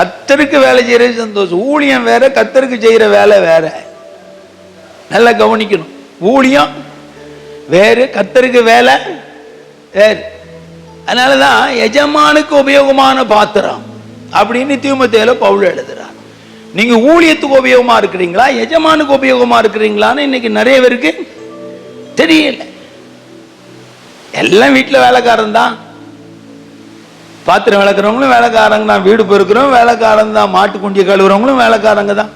கர்த்தருக்கு வேலை செய்யறது சந்தோஷம். ஊழியம் வேற, கர்த்தருக்கு செய்யற வேலை வேற. நல்லா கவனிக்கணும். ஊழியம் வேறு, கர்த்தருக்கு வேலை வேறு. அதனாலதான் எஜமானுக்கு உபயோகமான பாத்திரம் அப்படின்னு தீமோத்தேயுல பவுல் எழுதுறார். நீங்க ஊழியத்துக்கு உபயோகமா இருக்கிறீங்களா, எஜமானுக்கு உபயோகமா இருக்கிறீங்களான்னு இன்னைக்கு நிறைய பேருக்கு தெரியல. எல்லாம் வீட்டுல வேலைக்காரன் தான். பாத்திரம் விளக்குறவங்களும் வேலைக்காரங்க தான், வீடு பெருக்கிறவங்க வேலைக்காரங்க தான், மாட்டு குண்டியை கழுவுறவங்களும் வேலைக்காரங்க தான்.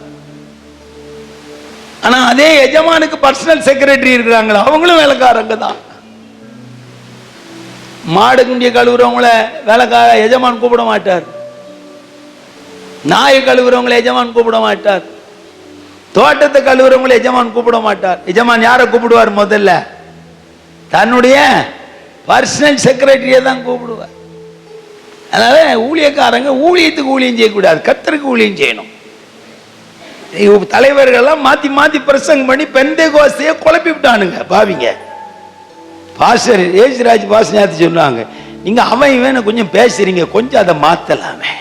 ஆனா அதே எஜமானுக்கு பர்சனல் செக்ரட்டரி இருக்கிறாங்களா, அவங்களும் வேலைக்காரங்க தான். மாடு குண்டியை கழுவுறவங்கள வேலைக்கார எஜமான் கூப்பிட மாட்டார். நாயை கழுவுறவங்களை எஜமான் கூப்பிட மாட்டார். தோட்டத்தை கழுவுறவங்களை எஜமான் கூப்பிட மாட்டார். எஜமான் யாரை கூப்பிடுவார்? முதல்ல தன்னுடைய பர்சனல் செக்ரட்டரியை தான் கூப்பிடுவார். அதனால ஊழியக்காரங்க ஊழியத்துக்கு ஊழியம் செய்யக்கூடாது, கர்த்தருக்கு ஊழியம் செய்யணும். தலைவர்கள்லாம் மாத்தி மாத்தி பிரசங்கம் பண்ணி பெந்தேகோஸ்தையை குழப்பி விட்டானுங்க பாவிங்க. பாஸ்டர் ஏசுராஜ் பாஸ்டர் சொன்னாங்க, நீங்க அவன் இவன் கொஞ்சம் பேசுறீங்க, கொஞ்சம் அதை மாத்தலாமே.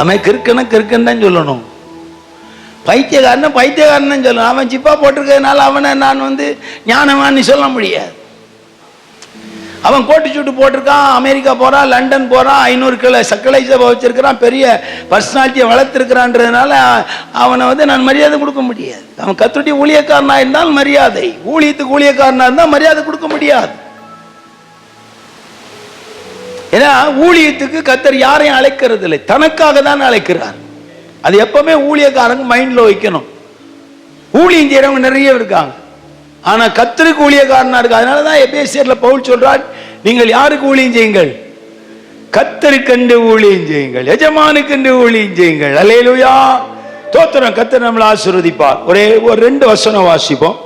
அவன் கிறுக்கன்னு தான் சொல்லணும், பைத்தியக்காரன் பைத்தியக்காரன் சொல்லணும். அவன் சிப்பா போட்டிருக்கிறதுனால அவனை நான் ஞானவான்னு சொல்ல முடியாது. அவன் கோட்டு சூட்டு போட்டிருக்கான், அமெரிக்கா போறான், லண்டன் போறான், 500 கிலோ சக்கலை சபை வச்சிருக்கிறான், பெரிய பர்சனாலிட்டியை வளர்த்திருக்கிறான்றதுனால அவனை நான் மரியாதை கொடுக்க முடியாது. அவன் கர்த்தருடைய ஊழியக்காரனா இருந்தால் மரியாதை, ஊழியத்துக்கு ஊழியக்காரனா இருந்தால் மரியாதை கொடுக்க முடியாது. ஏன்னா ஊழியத்துக்கு கர்த்தர் யாரையும் அழைக்கிறது இல்லை, தனக்காக தான் அழைக்கிறார். அது எப்பவுமே ஊழியக்காரங்க மைண்ட்ல வைக்கணும். ஊழியம் செய்யறவங்க நிறைய இருக்காங்க, ஆனா கர்த்தருக்கு ஊழியக்காரனா இருக்கு. அதனாலதான் எபேசியர்ல பவுல் சொல்றார், நீங்கள் யாருக்கு ஊழியம் செய்யுங்கள்? கர்த்தருக்கென்று ஊழியம் செய்யுங்கள், எஜமானுக்கென்று ஊழியம் செய்யுங்கள். அல்லேலூயா, ஸ்தோத்திரம். கர்த்தர் நம்மளை ஆசீர்வதிப்பார். ஒரு 2 வசனம் வாசிப்போம்.